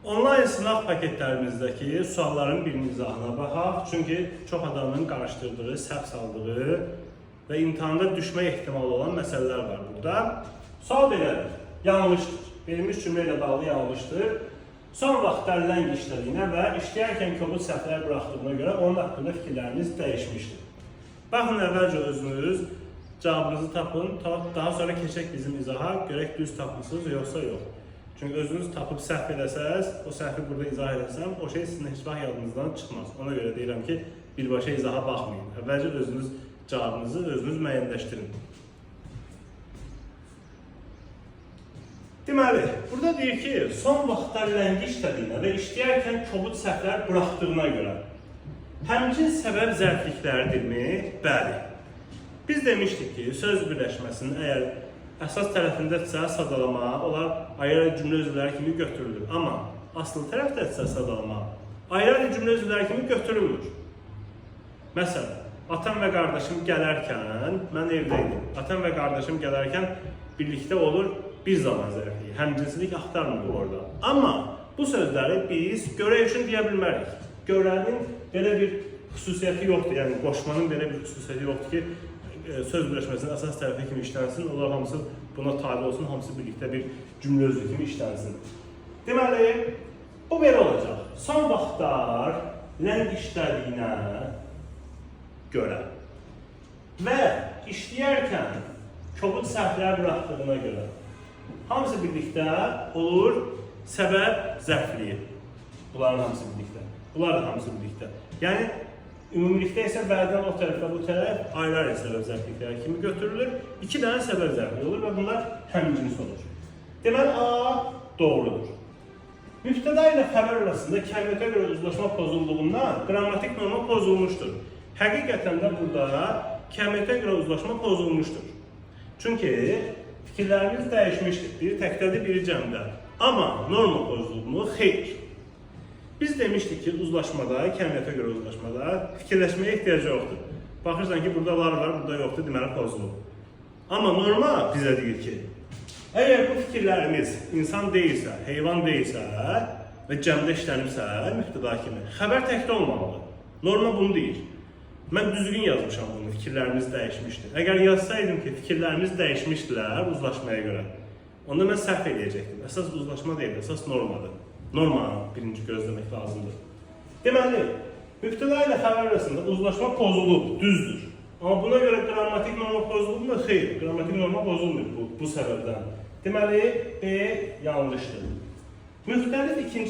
Onlayn sınaq paketlərimizdəki sualların bir izahına baxaq. Çünki çox adamın qarışdırdığı, səhv saldığı və imtahanda düşmə ehtimalı olan məsələlər var burada. Sual belədir, yanlışdır. Verilmiş cümlə ilə bağlı yanlışdır. Son vaxtlar ləng işlədiyinə və işləyərkən kobud səhvlər buraxdığına görə onun haqqında fikirləriniz dəyişmişdir. Baxın, əvvəlcə özünüz cavabınızı tapın, daha sonra keçək bizim izaha, görək düz tapmışsınız yoxsa yox. Çünki özünüz tapıb səhv edəsəz, o səhvi burada izah edəsəm, o şey sizin heç vaxt yadınızdan çıxmaz. Ona görə deyirəm ki, birbaşa izaha baxmayın. Əvvəlcə özünüz cavabınızı özünüz müəyyənləşdirin. Deməli, burada deyir ki, son vaxtlar ləngi işlədiyinə və işləyərkən kobud səhvlər buraxdığına görə həmçin səbəb zərflikləridirmi? Bəli. Biz demişdik ki, söz birləşməsinin əgər əsas tərəfindədirsə sadalama, onlar ayrı cümlə üzvləri kimi götürülür. Amma asıl tərəfdədirsə sadalama, ayrı cümlə üzvləri kimi götürülmür. Məsələn, atam və qardaşım gələrkən, mən evdəydim. Atam və qardaşım gələrkən birlikdə olur bir zaman zərfliyi. Həmcinsilik axtarmırıq orada. Amma bu sözləri biz görə üçün deyə bilmərik. Görənin belə bir xüsusiyyəti yoxdur. Yəni, qoşmanın belə bir xüsusiyyəti yoxdur ki, söz birləşməsinin əsas tərəfi kimi işlənsin, onlar hamısı buna tabi olsun, hamısı birlikdə bir cümlə özü kimi işlənsin. Deməli, bu belə olacaq. Son vaxtlar ləng işlədiyinə görə və işləyərkən kobud səhvlər buraxdığına görə hamısı birlikdə olur səbəb zərfliyi. Bunların hamısı birlikdə. Bunlar da hamısı birlikdə. Yəni, ümumilikdə isə bəzən o tərəf və bu tərəf ayrı səbəb zərflikləri kimi götürülür. İki dənə səbəb zərfliyi olur və bunlar həmcins olur. Deməli, A doğrudur. Mübtəda ilə xəbər arasında kəmiyyətə görə uzlaşma pozulduğundan qrammatik norma pozulmuşdur. Həqiqətən də burada kəmiyyətə görə uzlaşma pozulmuşdur. Çünki fikirlərimiz dəyişmişdir. Biri təkdədir, biri cəmdə. Amma norma pozulub mu? Xeyr. Biz demişdik ki, uzlaşmada, kəmiyyətə görə uzlaşmada fikirləşməyə ehtiyac yoxdur. Baxırsan ki, burada var, burada yoxdur, deməli pozulub. Amma norma bizə deyir ki, əgər bu fikirlərimiz insan deyilsə, heyvan deyilsə və cəmdə işlənibsə, mübtəda kimi, xəbər təkdə olmalıdır. Norma bunu deyir. Mən düzgün yazmışam bunu, fikirlərimiz dəyişmişdir. Əgər yazsaydım ki, fikirlərimiz dəyişmişdilər uzlaşmaya görə, onda mən səhv edəcəkdim. Əsas uzlaşma deyil, əsas normadır. Normanı birinci gözləmək lazımdır. Deməli, mübtəda ilə xəbər arasında uzlaşma pozulub, düzdür. Amma buna görə qrammatik norma pozulub mu? Xeyr, qrammatik norma pozulmur bu səbəbdən. Deməli, B yanlışdır. Müxtəlif ikinci